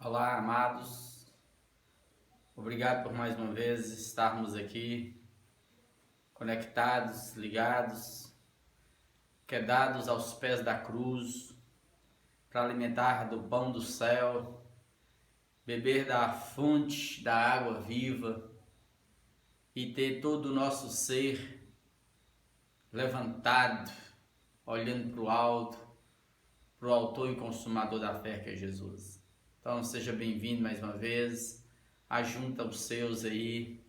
Olá, amados. Obrigado por mais uma vez estarmos aqui conectados, ligados, quedados aos pés da cruz, para alimentar do pão do céu, beber da fonte da água viva e ter todo o nosso ser levantado, olhando para o alto, para o autor e consumador da fé que é Jesus. Então seja bem-vindo mais uma vez, ajunta os seus aí,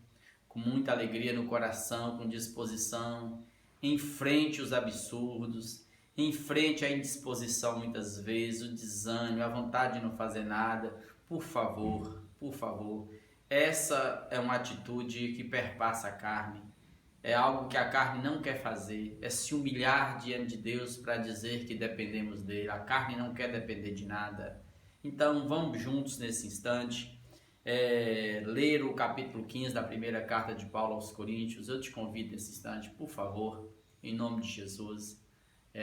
com muita alegria no coração, com disposição, enfrente os absurdos, enfrente a indisposição muitas vezes, o desânimo, a vontade de não fazer nada. Por favor, essa é uma atitude que perpassa a carne, é algo que a carne não quer fazer, é se humilhar diante de Deus para dizer que dependemos dele. A carne não quer depender de nada. Então vamos juntos nesse instante ler o capítulo 15 da primeira carta de Paulo aos Coríntios. Eu te convido nesse instante, por favor, em nome de Jesus,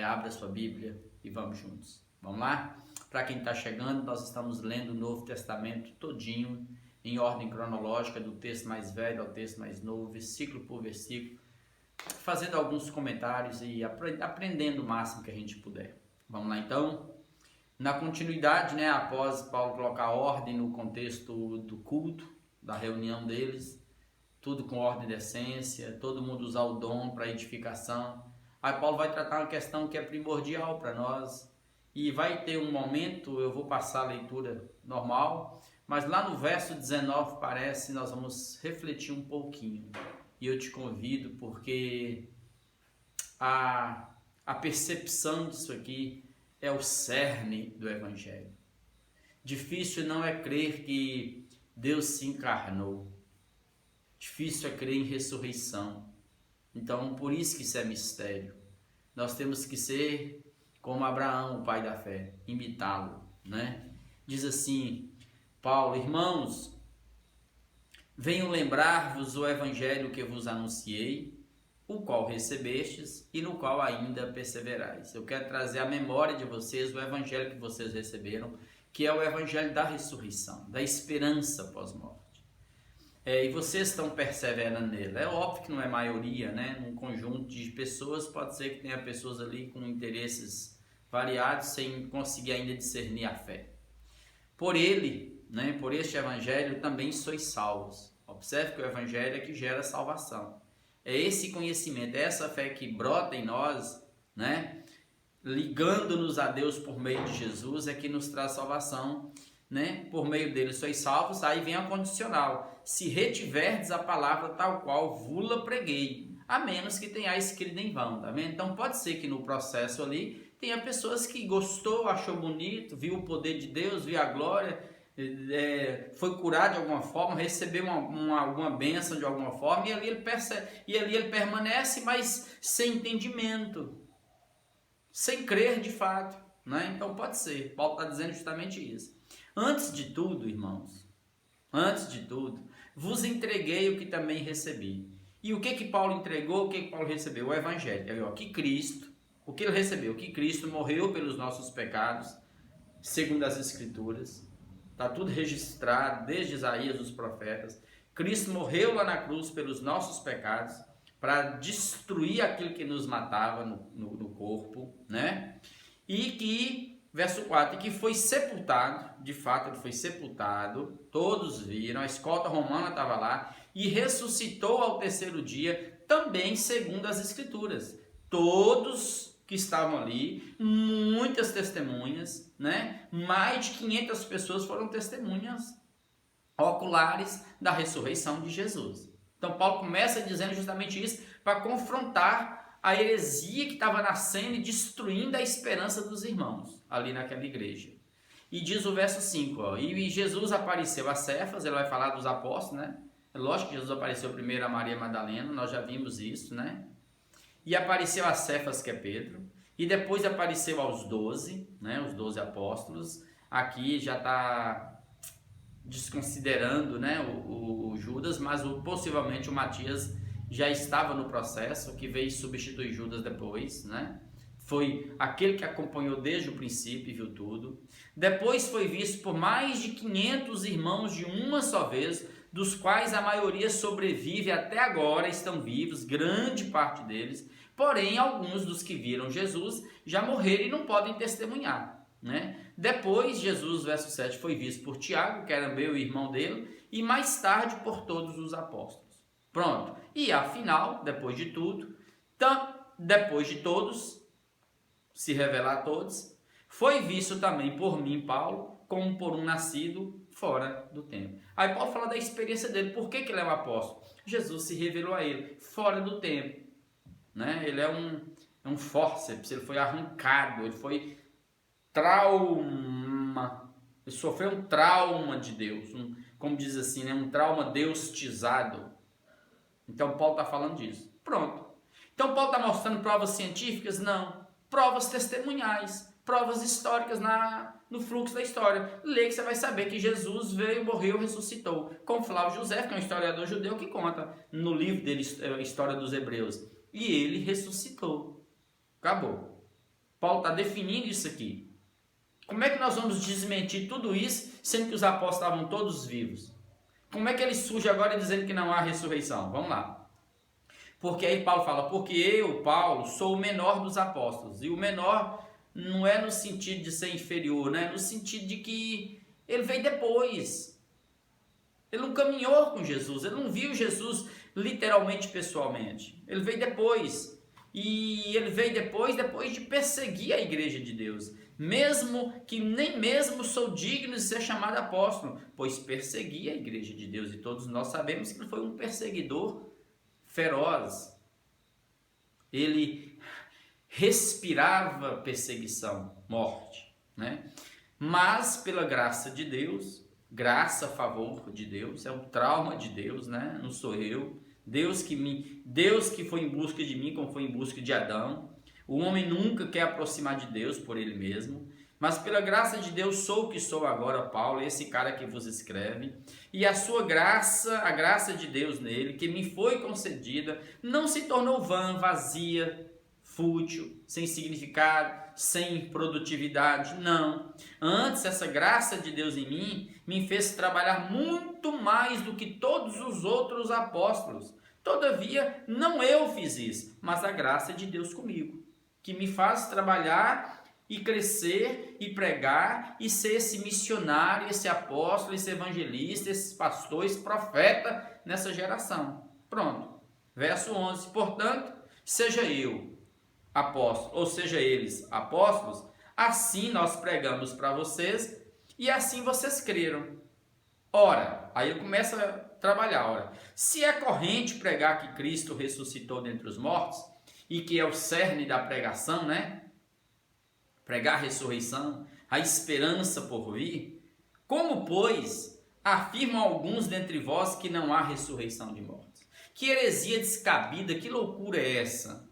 abra sua Bíblia e vamos juntos. Vamos lá? Para quem está chegando, nós estamos lendo o Novo Testamento todinho, em ordem cronológica, do texto mais velho ao texto mais novo, versículo por versículo, fazendo alguns comentários e aprendendo o máximo que a gente puder. Vamos lá então? Na continuidade, após Paulo colocar ordem no contexto do culto, da reunião deles, tudo com ordem e decência, todo mundo usar o dom para edificação. Aí Paulo vai tratar uma questão que é primordial para nós e vai ter um momento, eu vou passar a leitura normal, mas lá no verso 19 parece, nós vamos refletir um pouquinho. E eu te convido porque a percepção disso aqui é o cerne do Evangelho. Difícil não é crer que Deus se encarnou. Difícil é crer em ressurreição. Então, por isso que isso é mistério. Nós temos que ser como Abraão, o pai da fé, imitá-lo, Diz assim, Paulo: irmãos, venho lembrar-vos o Evangelho que vos anunciei, o qual recebestes e no qual ainda perseverais. Eu quero trazer à memória de vocês o evangelho que vocês receberam, que é o evangelho da ressurreição, da esperança pós-morte. E vocês estão perseverando nele. É óbvio que não é maioria, Num conjunto de pessoas, pode ser que tenha pessoas ali com interesses variados, sem conseguir ainda discernir a fé. Por ele, por este evangelho, também sois salvos. Observe que o evangelho é que gera salvação. É esse conhecimento, é essa fé que brota em nós, ligando-nos a Deus por meio de Jesus, é que nos traz salvação, por meio dele sois salvos. Aí vem a condicional: se retiverdes a palavra tal qual vula preguei, a menos que tenhais escrito em vão, tá vendo? Então pode ser que no processo ali tenha pessoas que gostou, achou bonito, viu o poder de Deus, viu a glória, foi curado de alguma forma, recebeu alguma bênção de alguma forma, e ali ele permanece, mas sem entendimento, sem crer de fato, Então pode ser. Paulo está dizendo justamente isso. Antes de tudo, irmãos, vos entreguei o que também recebi. E o que Paulo entregou, o que Paulo recebeu? O Evangelho. O que ele recebeu? Que Cristo morreu pelos nossos pecados, segundo as Escrituras. Está tudo registrado, desde Isaías, os profetas. Cristo morreu lá na cruz pelos nossos pecados, para destruir aquilo que nos matava no corpo, E que, verso 4, que foi sepultado, de fato ele foi sepultado, todos viram, a escolta romana estava lá, e ressuscitou ao terceiro dia, também segundo as Escrituras. Todos que estavam ali, muitas testemunhas, mais de 500 pessoas foram testemunhas oculares da ressurreição de Jesus. Então Paulo começa dizendo justamente isso, para confrontar a heresia que estava nascendo e destruindo a esperança dos irmãos ali naquela igreja. E diz o verso 5, e Jesus apareceu a Cefas, ele vai falar dos apóstolos, É lógico que Jesus apareceu primeiro a Maria Madalena, nós já vimos isso, E apareceu a Cefas, que é Pedro, e depois apareceu aos 12, os 12 apóstolos. Aqui já está desconsiderando, o Judas, mas possivelmente o Matias já estava no processo, que veio substituir Judas depois, foi aquele que acompanhou desde o princípio e viu tudo. Depois foi visto por mais de 500 irmãos de uma só vez, dos quais a maioria sobrevive até agora, estão vivos, grande parte deles. Porém, alguns dos que viram Jesus já morreram e não podem testemunhar, né? Depois, Jesus, verso 7, foi visto por Tiago, que era meu irmão dele, e mais tarde por todos os apóstolos. Pronto. E afinal, depois de tudo, depois de todos, se revelar a todos, foi visto também por mim, Paulo, como por um nascido fora do tempo. Aí Paulo fala da experiência dele. Por que ele é um apóstolo? Jesus se revelou a ele fora do tempo, né? Ele é um fórceps, ele foi arrancado, ele foi ele sofreu um trauma de Deus, como diz assim, né? Um trauma deustizado. Então Paulo está falando disso. Pronto. Então Paulo está mostrando provas científicas? Não. Provas testemunhais, provas históricas no fluxo da história. Lê que você vai saber que Jesus veio, morreu, ressuscitou. Como Flávio José, que é um historiador judeu, que conta no livro dele, História dos Hebreus. E ele ressuscitou. Acabou. Paulo está definindo isso aqui. Como é que nós vamos desmentir tudo isso, sendo que os apóstolos estavam todos vivos? Como é que ele surge agora dizendo que não há ressurreição? Vamos lá. Porque aí Paulo fala, porque eu, Paulo, sou o menor dos apóstolos. E o menor não é no sentido de ser inferior, né? No sentido de que ele veio depois. Ele não caminhou com Jesus, ele não viu Jesus literalmente, pessoalmente. Ele veio depois. E ele veio depois de perseguir a igreja de Deus. Mesmo que nem mesmo sou digno de ser chamado apóstolo, pois persegui a igreja de Deus. E todos nós sabemos que ele foi um perseguidor feroz. Ele respirava perseguição, morte, né? Mas pela graça de Deus, graça a favor de Deus, é um trauma de Deus, né? Não sou eu. Deus que foi em busca de mim, como foi em busca de Adão. O homem nunca quer aproximar de Deus por ele mesmo, mas pela graça de Deus sou o que sou agora, Paulo, esse cara que vos escreve, e a sua graça, a graça de Deus nele, que me foi concedida, não se tornou vã, vazia, fútil, sem significado, sem produtividade, não. Antes, essa graça de Deus em mim me fez trabalhar muito mais do que todos os outros apóstolos. Todavia, não eu fiz isso, mas a graça de Deus comigo, que me faz trabalhar e crescer e pregar e ser esse missionário, esse apóstolo, esse evangelista, esse pastor, esse profeta nessa geração. Pronto. Verso 11. Portanto, seja eu apóstolo, ou seja eles apóstolos, assim nós pregamos para vocês e assim vocês creram. Ora, aí ele começa a trabalhar. Ora, se é corrente pregar que Cristo ressuscitou dentre os mortos, e que é o cerne da pregação, né? Pregar a ressurreição, a esperança por vir. Como, pois, afirmam alguns dentre vós que não há ressurreição de mortos? Que heresia descabida, que loucura é essa?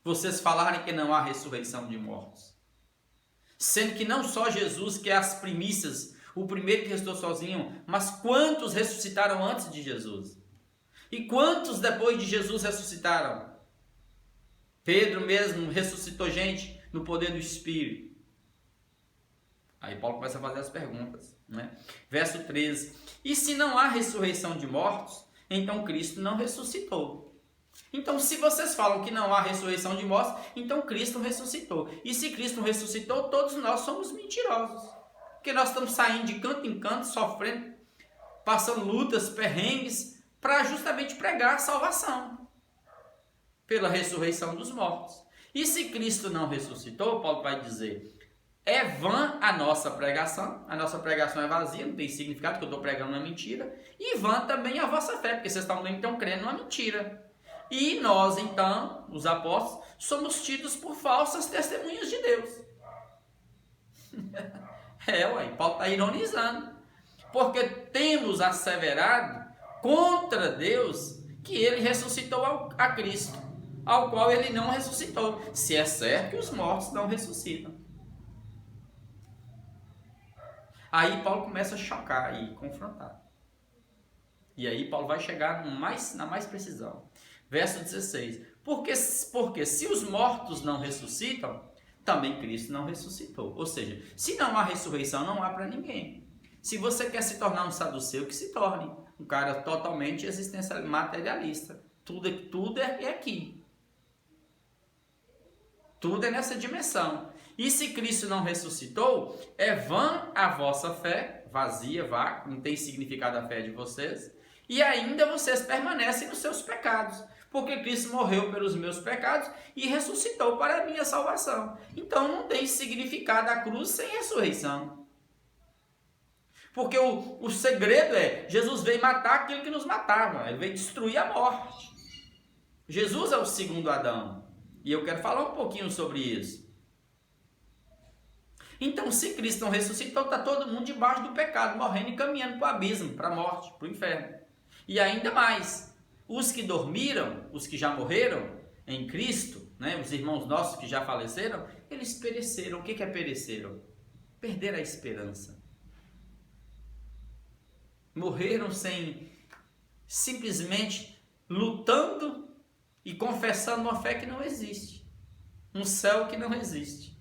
Vocês falarem que não há ressurreição de mortos. Sendo que não só Jesus, que é as primícias, o primeiro que restou sozinho, mas quantos ressuscitaram antes de Jesus? E quantos depois de Jesus ressuscitaram? Pedro mesmo ressuscitou gente no poder do Espírito. Aí Paulo começa a fazer as perguntas, né? Verso 13. E se não há ressurreição de mortos, então Cristo não ressuscitou. Então, se vocês falam que não há ressurreição de mortos, então Cristo ressuscitou. E se Cristo ressuscitou, todos nós somos mentirosos. Porque nós estamos saindo de canto em canto, sofrendo, passando lutas, perrengues, para justamente pregar a salvação pela ressurreição dos mortos. E se Cristo não ressuscitou, Paulo vai dizer, é vã a nossa pregação é vazia, não tem significado, que eu estou pregando uma mentira, e vã também a vossa fé, porque vocês estão crendo numa mentira. E nós, então, os apóstolos, somos tidos por falsas testemunhas de Deus. Paulo está ironizando, porque temos asseverado contra Deus que ele ressuscitou a Cristo, ao qual ele não ressuscitou, se é certo que os mortos não ressuscitam. Aí Paulo começa a chocar e confrontar. E aí Paulo vai chegar na mais precisão. Verso 16. Porque se os mortos não ressuscitam, também Cristo não ressuscitou. Ou seja, se não há ressurreição, não há para ninguém. Se você quer se tornar um saduceu, que se torne um cara totalmente existencial, materialista. Tudo é aqui. Tudo é nessa dimensão. E se Cristo não ressuscitou, é vã a vossa fé, vazia, vácuo, não tem significado a fé de vocês, e ainda vocês permanecem nos seus pecados, porque Cristo morreu pelos meus pecados e ressuscitou para a minha salvação. Então não tem significado a cruz sem ressurreição. Porque o segredo é, Jesus veio matar aquilo que nos matava, ele veio destruir a morte. Jesus é o segundo Adão, e eu quero falar um pouquinho sobre isso. Então, se Cristo não ressuscitou, está todo mundo debaixo do pecado, morrendo e caminhando para o abismo, para a morte, para o inferno. E ainda mais, os que dormiram, os que já morreram em Cristo, né, os irmãos nossos que já faleceram, eles pereceram. O que é pereceram? Perderam a esperança. Morreram simplesmente lutando e confessando uma fé que não existe. Um céu que não existe.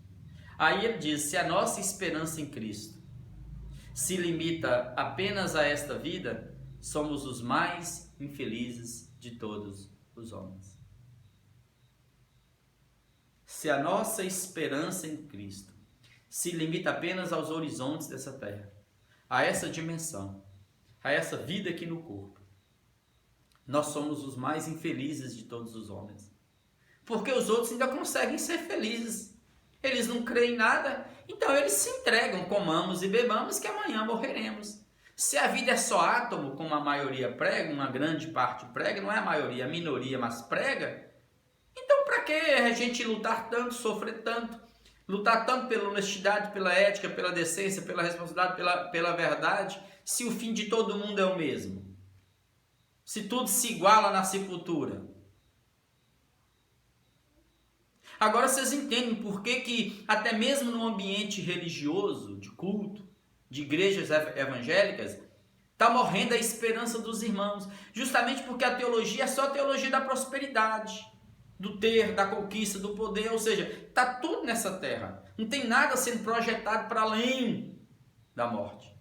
Aí ele diz, se a nossa esperança em Cristo se limita apenas a esta vida, somos os mais infelizes de todos os homens. Se a nossa esperança em Cristo se limita apenas aos horizontes dessa terra, a essa dimensão, a essa vida aqui no corpo, nós somos os mais infelizes de todos os homens. Porque os outros ainda conseguem ser felizes. Eles não creem em nada, então eles se entregam, comamos e bebamos que amanhã morreremos. Se a vida é só átomo, como a maioria prega, uma grande parte prega, não é a maioria, a minoria, mas prega, então para que a gente lutar tanto, sofrer tanto, lutar tanto pela honestidade, pela ética, pela decência, pela responsabilidade, pela verdade, se o fim de todo mundo é o mesmo? Se tudo se iguala na sepultura? Agora vocês entendem por que até mesmo no ambiente religioso, de culto, de igrejas evangélicas, está morrendo a esperança dos irmãos. Justamente porque a teologia é só a teologia da prosperidade, do ter, da conquista, do poder. Ou seja, está tudo nessa terra. Não tem nada sendo projetado para além da morte.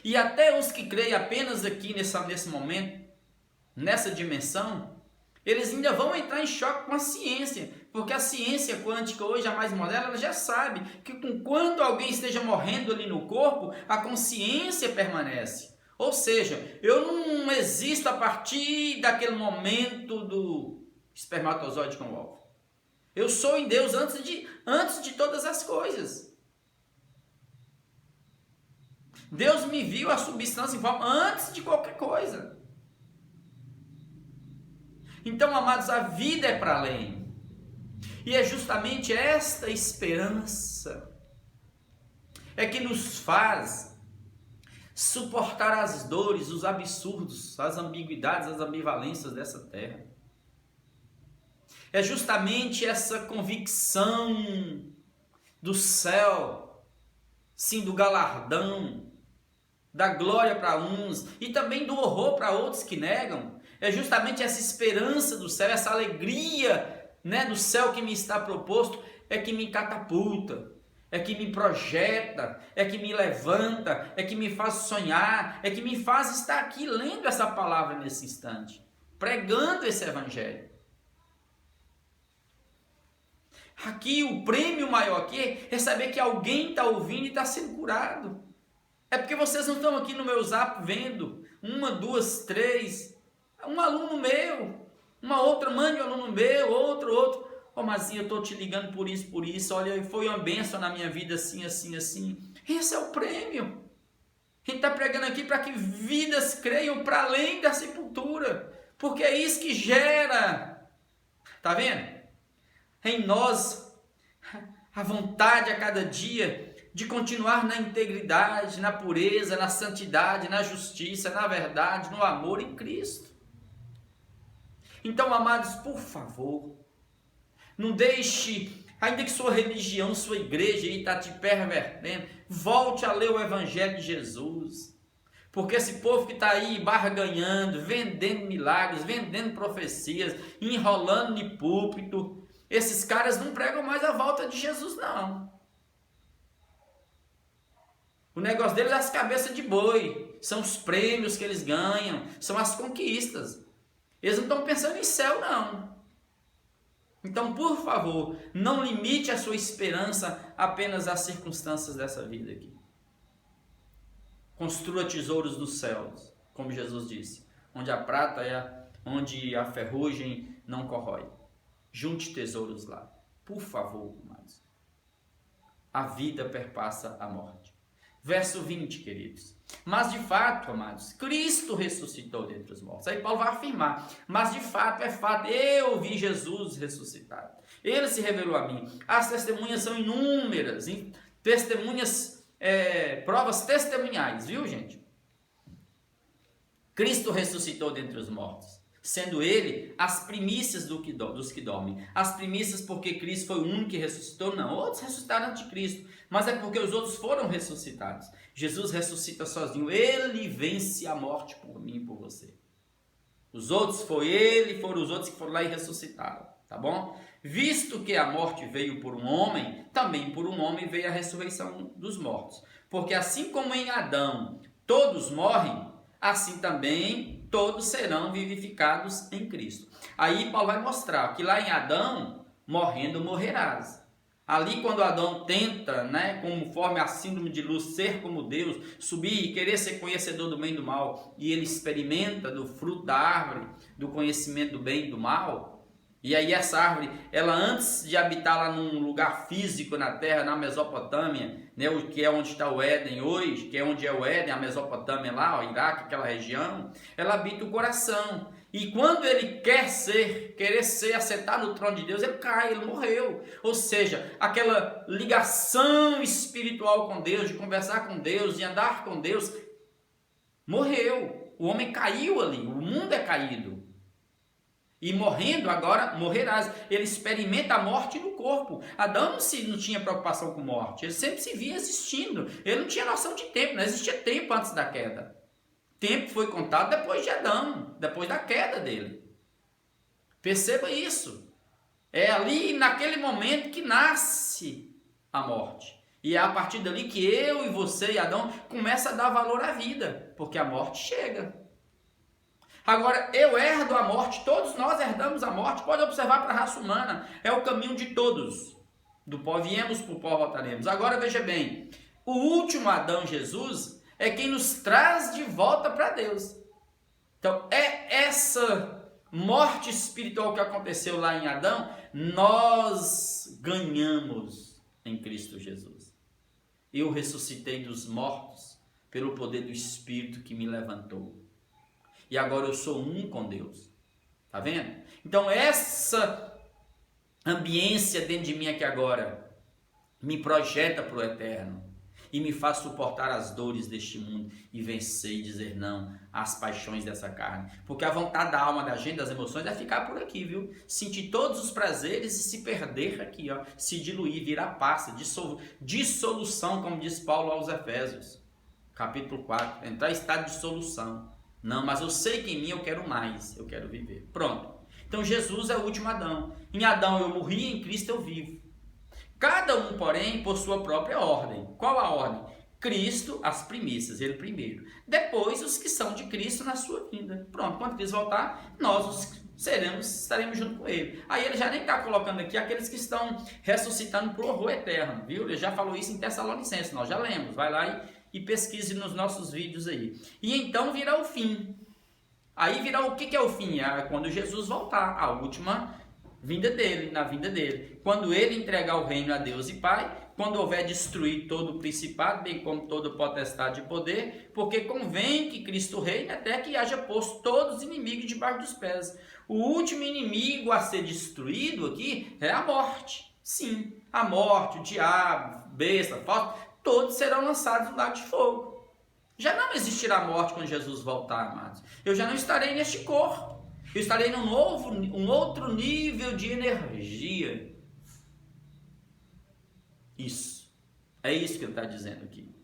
E até os que creem apenas aqui nesse momento, nessa dimensão, eles ainda vão entrar em choque com a ciência, porque a ciência quântica hoje, a mais moderna, ela já sabe que quando alguém esteja morrendo ali no corpo, a consciência permanece. Ou seja, eu não existo a partir daquele momento do espermatozoide com o óvulo. Eu sou em Deus antes de todas as coisas. Deus me viu a substância em forma antes de qualquer coisa. Então, amados, a vida é para além. E é justamente esta esperança que nos faz suportar as dores, os absurdos, as ambiguidades, as ambivalências dessa terra. É justamente essa convicção do céu, sim, do galardão, da glória para uns e também do horror para outros que negam. É justamente essa esperança do céu, essa alegria, né, do céu que me está proposto, é que me catapulta, é que me projeta, é que me levanta, é que me faz sonhar, é que me faz estar aqui lendo essa palavra nesse instante, pregando esse evangelho. Aqui o prêmio maior aqui é saber que alguém está ouvindo e está sendo curado. É porque vocês não estão aqui no meu zap vendo 1, 2, 3... um aluno meu, uma outra mãe de um aluno meu, outro. Mazinha, eu estou te ligando por isso, olha, foi uma bênção na minha vida, assim. Esse é o prêmio. A gente está pregando aqui para que vidas creiam para além da sepultura, porque é isso que gera, tá vendo? Em nós, a vontade a cada dia de continuar na integridade, na pureza, na santidade, na justiça, na verdade, no amor em Cristo. Então, amados, por favor, não deixe, ainda que sua religião, sua igreja está te pervertendo, volte a ler o Evangelho de Jesus. Porque esse povo que está aí barganhando, vendendo milagres, vendendo profecias, enrolando em púlpito, esses caras não pregam mais a volta de Jesus, não. O negócio deles é as cabeças de boi, são os prêmios que eles ganham, são as conquistas. Eles não estão pensando em céu, não. Então, por favor, não limite a sua esperança apenas às circunstâncias dessa vida aqui. Construa tesouros dos céus, como Jesus disse, onde a prata onde a ferrugem não corrói. Junte tesouros lá, por favor, amados. A vida perpassa a morte. Verso 20, queridos. Mas de fato, amados, Cristo ressuscitou dentre os mortos. Aí Paulo vai afirmar, mas de fato, é fato, eu vi Jesus ressuscitado. Ele se revelou a mim. As testemunhas são inúmeras, testemunhas, provas testemunhais, viu, gente? Cristo ressuscitou dentre os mortos, sendo ele as primícias dos que dormem. As primícias porque Cristo foi o único que ressuscitou? Não, outros ressuscitaram antes de Cristo, mas é porque os outros foram ressuscitados. Jesus ressuscita sozinho, ele vence a morte por mim e por você. Os outros foram os outros que foram lá e ressuscitaram, tá bom? Visto que a morte veio por um homem, também por um homem veio a ressurreição dos mortos. Porque assim como em Adão todos morrem, assim também todos serão vivificados em Cristo. Aí Paulo vai mostrar que lá em Adão, morrendo morrerás. Ali quando Adão tenta, conforme a síndrome de luz, ser como Deus, subir e querer ser conhecedor do bem e do mal, e ele experimenta do fruto da árvore, do conhecimento do bem e do mal, e aí essa árvore, ela antes de habitar lá num lugar físico na terra, na Mesopotâmia, que é onde está o Éden hoje, que é onde é o Éden, a Mesopotâmia lá, o Iraque, aquela região, ela habita o coração. E quando ele querer ser, assentar no trono de Deus, ele cai, ele morreu. Ou seja, aquela ligação espiritual com Deus, de conversar com Deus, de andar com Deus, morreu. O homem caiu ali, o mundo é caído. E morrendo agora, morrerás. Ele experimenta a morte no corpo. Adão não tinha preocupação com morte. Ele sempre se via existindo. Ele não tinha noção de tempo. Não existia tempo antes da queda. Tempo foi contado depois de Adão. Depois da queda dele. Perceba isso. É ali, naquele momento, que nasce a morte. E é a partir dali que eu e você e Adão começa a dar valor à vida. Porque a morte chega. Agora, eu herdo a morte, todos nós herdamos a morte. Pode observar para a raça humana, é o caminho de todos. Do pó viemos, para o pó voltaremos. Agora veja bem, o último Adão, Jesus, é quem nos traz de volta para Deus. Então, é essa morte espiritual que aconteceu lá em Adão, nós ganhamos em Cristo Jesus. Eu ressuscitei dos mortos pelo poder do Espírito que me levantou. E agora eu sou um com Deus. Tá vendo? Então essa ambiência dentro de mim aqui agora me projeta para o eterno. E me faz suportar as dores deste mundo e vencer e dizer não às paixões dessa carne. Porque a vontade da alma, da gente, das emoções é ficar por aqui, viu? Sentir todos os prazeres e se perder aqui, ó. Se diluir, virar passa, dissolução, como diz Paulo aos Efésios. Capítulo 4. Entrar em estado de dissolução. Não, mas eu sei que em mim eu quero mais, eu quero viver. Pronto. Então Jesus é o último Adão. Em Adão eu morri, em Cristo eu vivo. Cada um, porém, por sua própria ordem. Qual a ordem? Cristo, as primícias, ele primeiro. Depois, os que são de Cristo na sua vinda. Pronto, quando Cristo voltar, nós estaremos junto com ele. Aí ele já nem está colocando aqui aqueles que estão ressuscitando para o horror eterno, viu? Ele já falou isso em Tessalonicenses, nós já lemos. Vai lá e pesquise nos nossos vídeos aí. E então virá o fim. Aí virá o que é o fim? É quando Jesus voltar, a última vinda dele, na vinda dele. Quando ele entregar o reino a Deus e Pai, quando houver destruir todo o principado, bem como toda potestade e poder, porque convém que Cristo reine até que haja posto todos os inimigos debaixo dos pés. O último inimigo a ser destruído aqui é a morte. Sim, a morte, o diabo, besta, falso, todos serão lançados no lago de fogo. Já não existirá morte quando Jesus voltar, amados. Eu já não estarei neste corpo. Eu estarei num outro nível de energia. Isso. É isso que ele está dizendo aqui.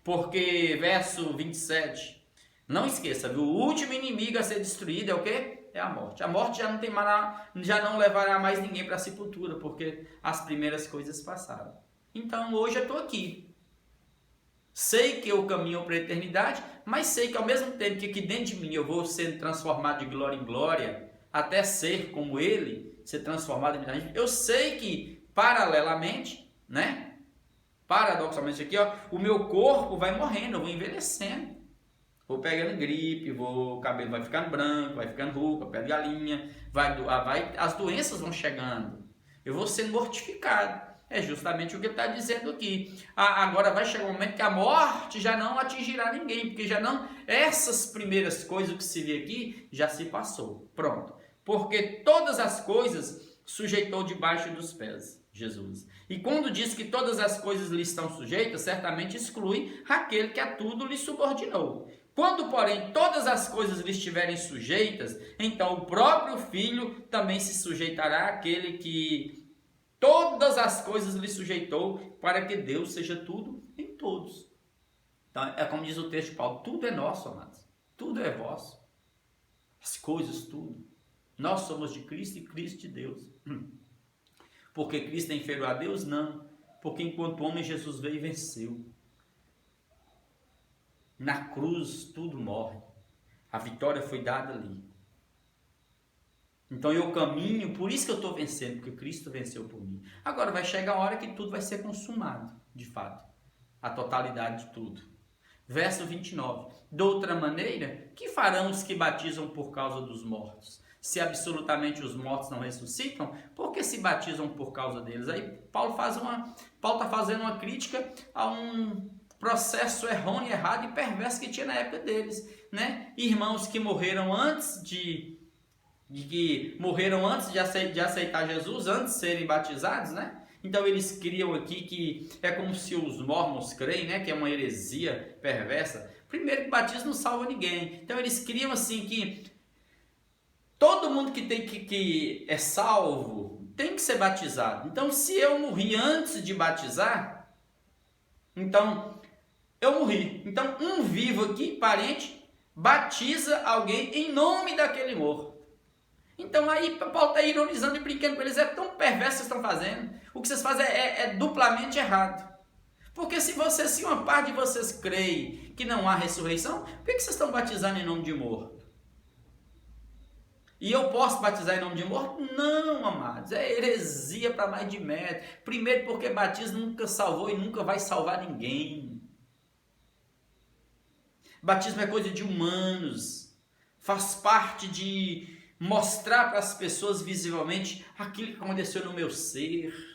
Porque, verso 27, Não esqueça, viu? O último inimigo a ser destruído é o quê? É a morte. A morte já não tem mais, já não levará mais ninguém para a sepultura, porque as primeiras coisas passaram. Então hoje eu estou aqui. Sei que eu caminho para a eternidade, mas sei que ao mesmo tempo que aqui dentro de mim eu vou sendo transformado de glória em glória, até ser como Ele, ser transformado em glória, eu sei que paralelamente, né? Paradoxalmente aqui, ó, o meu corpo vai morrendo, eu vou envelhecendo. Vou pegando gripe, o cabelo vai ficando branco, vai ficando ruga, pele de galinha, as doenças vão chegando. Eu vou sendo mortificado. É justamente o que ele está dizendo aqui. Agora vai chegar um momento que a morte já não atingirá ninguém, porque já não, essas primeiras coisas que se vê aqui já se passou. Pronto. Porque todas as coisas sujeitou debaixo dos pés, Jesus. E quando diz que todas as coisas lhe estão sujeitas, certamente exclui aquele que a tudo lhe subordinou. Quando, porém, todas as coisas lhe estiverem sujeitas, então o próprio Filho também se sujeitará àquele que todas as coisas lhe sujeitou, para que Deus seja tudo em todos. Então, é como diz o texto de Paulo, tudo é nosso, amados. Tudo é vosso. As coisas, tudo. Nós somos de Cristo e Cristo de Deus. Porque Cristo é inferior a Deus? Não. Porque enquanto homem, Jesus veio e venceu. Na cruz tudo morre. A vitória foi dada ali. Então eu caminho, por isso que eu estou vencendo, porque Cristo venceu por mim. Agora vai chegar a hora que tudo vai ser consumado, de fato. A totalidade de tudo. Verso 29. De outra maneira, que farão os que batizam por causa dos mortos? Se absolutamente os mortos não ressuscitam, por que se batizam por causa deles? Aí Paulo está fazendo uma crítica a um processo errôneo, errado e perverso que tinha na época deles, né? Irmãos que morreram antes de aceitar Jesus, antes de serem batizados, né? Então eles criam aqui que é como se os mormons creem, né? Que é uma heresia perversa. Primeiro que batismo não salva ninguém. Então eles criam assim que todo mundo que é salvo tem que ser batizado. Então se eu morri antes de batizar, então eu morri. Então um vivo aqui, parente, batiza alguém em nome daquele morto. Então aí Paulo está ironizando e brincando com eles. É tão perverso que vocês estão fazendo. O que vocês fazem é duplamente errado. Porque se uma parte de vocês crê que não há ressurreição, por que vocês estão batizando em nome de morto? E eu posso batizar em nome de morto? Não, amados. É heresia para mais de metro. Primeiro porque batismo nunca salvou e nunca vai salvar ninguém. Batismo é coisa de humanos. Faz parte de mostrar para as pessoas visivelmente aquilo que aconteceu no meu ser.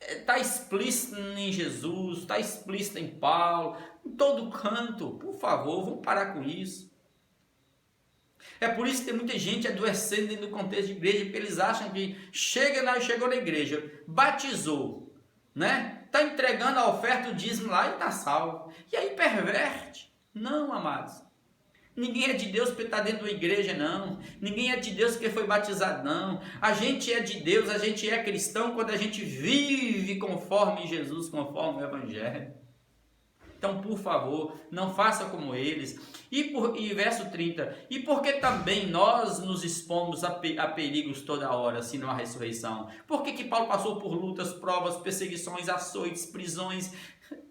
Está explícito em Jesus, está explícito em Paulo, em todo canto. Por favor, vamos parar com isso. É por isso que tem muita gente adoecendo dentro do contexto de igreja, porque eles acham que chegou na igreja, batizou, né? Está entregando a oferta, o dízimo lá e está salvo. E aí perverte. Não, amados. Ninguém é de Deus porque está dentro da igreja, não. Ninguém é de Deus porque foi batizado, não. A gente é de Deus, a gente é cristão quando a gente vive conforme Jesus, conforme o Evangelho. Então, por favor, não faça como eles. E verso 30. E porque também nós nos expomos a perigos toda hora, se não há ressurreição? Por que Paulo passou por lutas, provas, perseguições, açoites, prisões,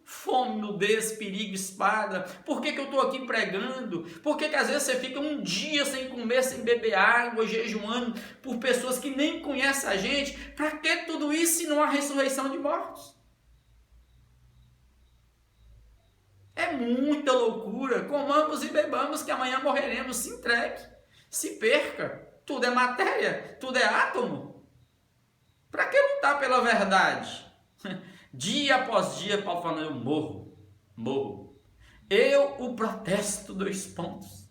fome, nudez, perigo, espada? Por que eu estou aqui pregando? Por que às vezes você fica um dia sem comer, sem beber água, jejuando por pessoas que nem conhecem a gente? Para que tudo isso se não há ressurreição de mortos? É muita loucura. Comamos e bebamos que amanhã morreremos. Se entregue, se perca. Tudo é matéria, tudo é átomo. Para que lutar pela verdade? Dia após dia, Paulo falando, eu morro. Eu o protesto, 2 pontos.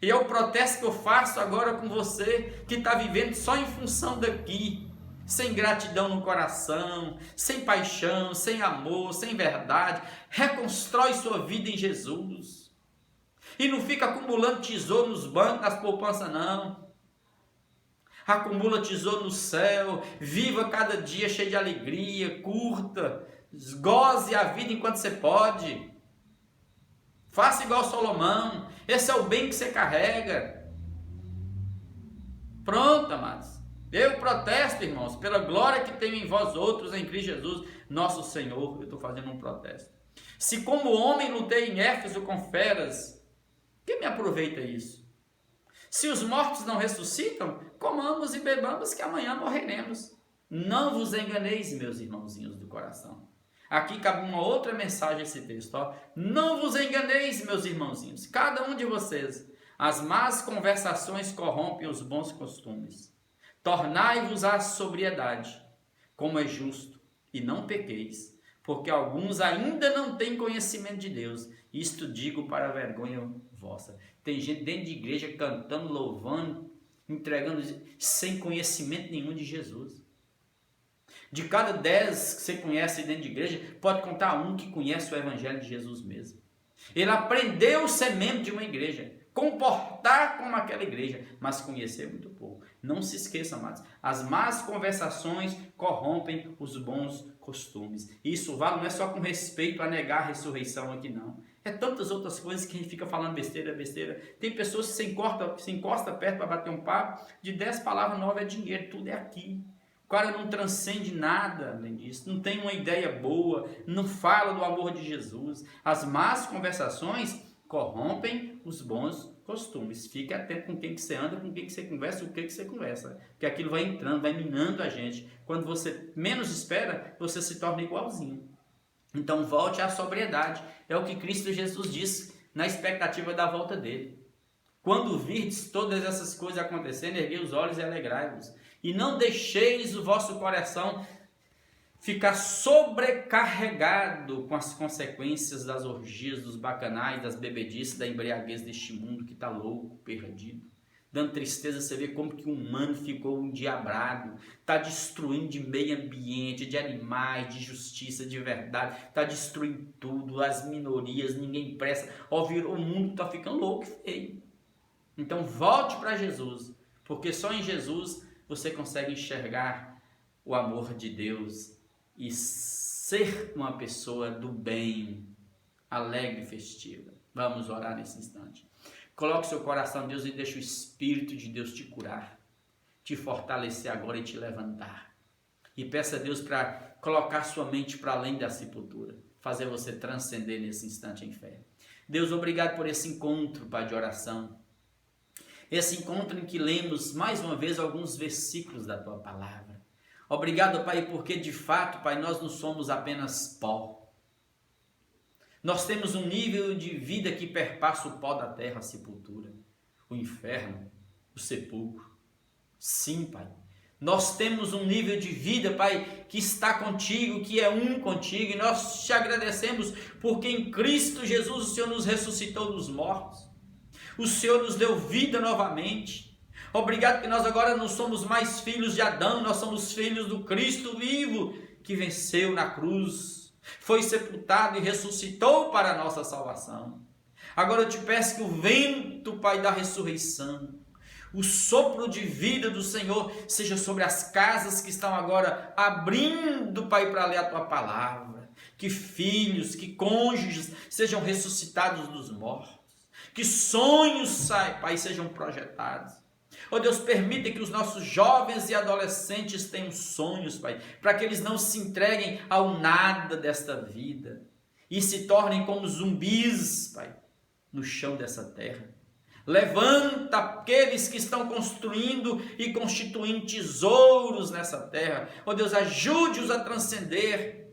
E é o protesto que eu faço agora com você, que está vivendo só em função daqui. Sem gratidão no coração, sem paixão, sem amor, sem verdade. Reconstrói sua vida em Jesus. E não fica acumulando tesouro nos bancos, nas poupanças, não. Acumula tesouro no céu. Viva cada dia cheio de alegria, curta. Goze a vida enquanto você pode. Faça igual Salomão. Esse é o bem que você carrega. Pronto, amados. Eu protesto, irmãos, pela glória que tenho em vós outros, em Cristo Jesus, nosso Senhor. Eu estou fazendo um protesto. Se como homem lutei em Éfeso com feras, que me aproveita isso? Se os mortos não ressuscitam, comamos e bebamos que amanhã morreremos. Não vos enganeis, meus irmãozinhos do coração. Aqui cabe uma outra mensagem esse texto. Ó. Não vos enganeis, meus irmãozinhos, cada um de vocês. As más conversações corrompem os bons costumes. Tornai-vos à sobriedade, como é justo, e não pequeis, porque alguns ainda não têm conhecimento de Deus. Isto digo para a vergonha vossa. Tem gente dentro de igreja cantando, louvando, entregando, sem conhecimento nenhum de Jesus. De cada 10 que você conhece dentro de igreja, pode contar um que conhece o Evangelho de Jesus mesmo. Ele aprendeu a ser membro de uma igreja, comportar como aquela igreja, mas conhecer muito pouco. Não se esqueça, amados, as más conversações corrompem os bons costumes. Isso vale não é só com respeito a negar a ressurreição aqui não. É tantas outras coisas que a gente fica falando besteira. Tem pessoas que se encosta perto para bater um papo, de 10 palavras 9 é dinheiro, tudo é aqui. O cara não transcende nada além disso, não tem uma ideia boa, não fala do amor de Jesus. As más conversações corrompem os bons costumes. Fique atento com quem que você anda, com quem que você conversa, o que você conversa. Porque aquilo vai entrando, vai minando a gente. Quando você menos espera, você se torna igualzinho. Então volte à sobriedade. É o que Cristo Jesus disse na expectativa da volta dele. Quando virdes todas essas coisas acontecendo, erguei os olhos e alegrai-vos. E não deixeis o vosso coração ficar sobrecarregado com as consequências das orgias, dos bacanais, das bebedices, da embriaguez deste mundo que está louco, perdido. Dando tristeza, você vê como que o humano ficou endiabrado, está destruindo de meio ambiente, de animais, de justiça, de verdade, está destruindo tudo, as minorias, ninguém presta. O mundo está ficando louco e feio. Então volte para Jesus, porque só em Jesus você consegue enxergar o amor de Deus e ser uma pessoa do bem, alegre e festiva. Vamos orar nesse instante. Coloque seu coração em Deus e deixe o Espírito de Deus te curar, te fortalecer agora e te levantar. E peça a Deus para colocar sua mente para além da sepultura, fazer você transcender nesse instante em fé. Deus, obrigado por esse encontro, Pai, de oração. Esse encontro em que lemos mais uma vez alguns versículos da Tua Palavra. Obrigado, Pai, porque de fato, Pai, nós não somos apenas pó. Nós temos um nível de vida que perpassa o pó da terra, a sepultura, o inferno, o sepulcro. Sim, Pai. Nós temos um nível de vida, Pai, que está contigo, que é um contigo, e nós te agradecemos porque em Cristo Jesus o Senhor nos ressuscitou dos mortos. O Senhor nos deu vida novamente. Obrigado que nós agora não somos mais filhos de Adão, nós somos filhos do Cristo vivo, que venceu na cruz, foi sepultado e ressuscitou para a nossa salvação. Agora eu te peço que o vento, Pai, da ressurreição, o sopro de vida do Senhor seja sobre as casas que estão agora abrindo, Pai, para ler a Tua Palavra. Que filhos, que cônjuges sejam ressuscitados dos mortos. Que sonhos, Pai, sejam projetados. Oh Deus, permita que os nossos jovens e adolescentes tenham sonhos, Pai, para que eles não se entreguem ao nada desta vida e se tornem como zumbis, Pai, no chão dessa terra. Levanta aqueles que estão construindo e constituindo tesouros nessa terra. Oh Deus, ajude-os a transcender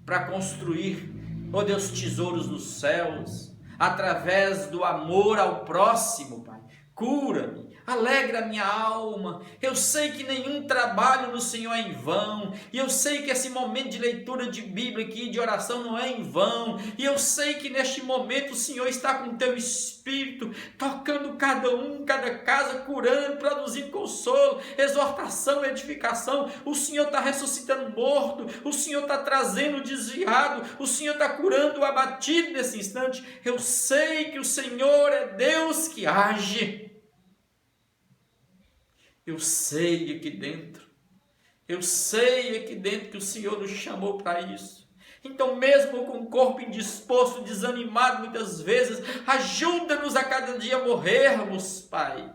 para construir, oh Deus, tesouros nos céus, através do amor ao próximo, Pai. Cura-me, alegra a minha alma. Eu sei que nenhum trabalho no Senhor é em vão, e eu sei que esse momento de leitura de Bíblia aqui, de oração, não é em vão, e eu sei que neste momento o Senhor está com o teu Espírito, tocando cada um, cada casa, curando, produzindo consolo, exortação, edificação. O Senhor está ressuscitando morto, o Senhor está trazendo o desviado, o Senhor está curando o abatido nesse instante. Eu sei que o Senhor é Deus que age. Eu sei aqui dentro que o Senhor nos chamou para isso. Então, mesmo com o corpo indisposto, desanimado muitas vezes, ajuda-nos a cada dia morrermos, Pai,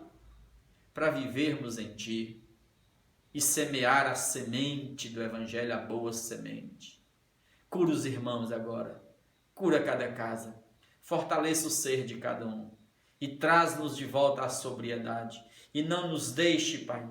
para vivermos em Ti e semear a semente do Evangelho, a boa semente. Cura os irmãos agora, cura cada casa, fortaleça o ser de cada um e traz-nos de volta à sobriedade. E não nos deixe, Pai,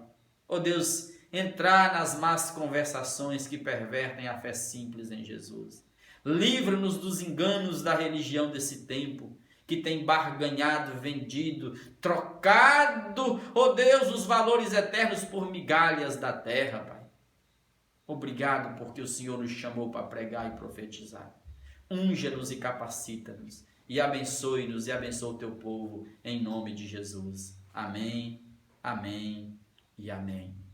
ó Deus, entrar nas más conversações que pervertem a fé simples em Jesus. Livra-nos dos enganos da religião desse tempo, que tem barganhado, vendido, trocado, ó Deus, os valores eternos por migalhas da terra, Pai. Obrigado porque o Senhor nos chamou para pregar e profetizar. Unja-nos e capacita-nos, e abençoe-nos e abençoe o teu povo, em nome de Jesus. Amém, amém e amém.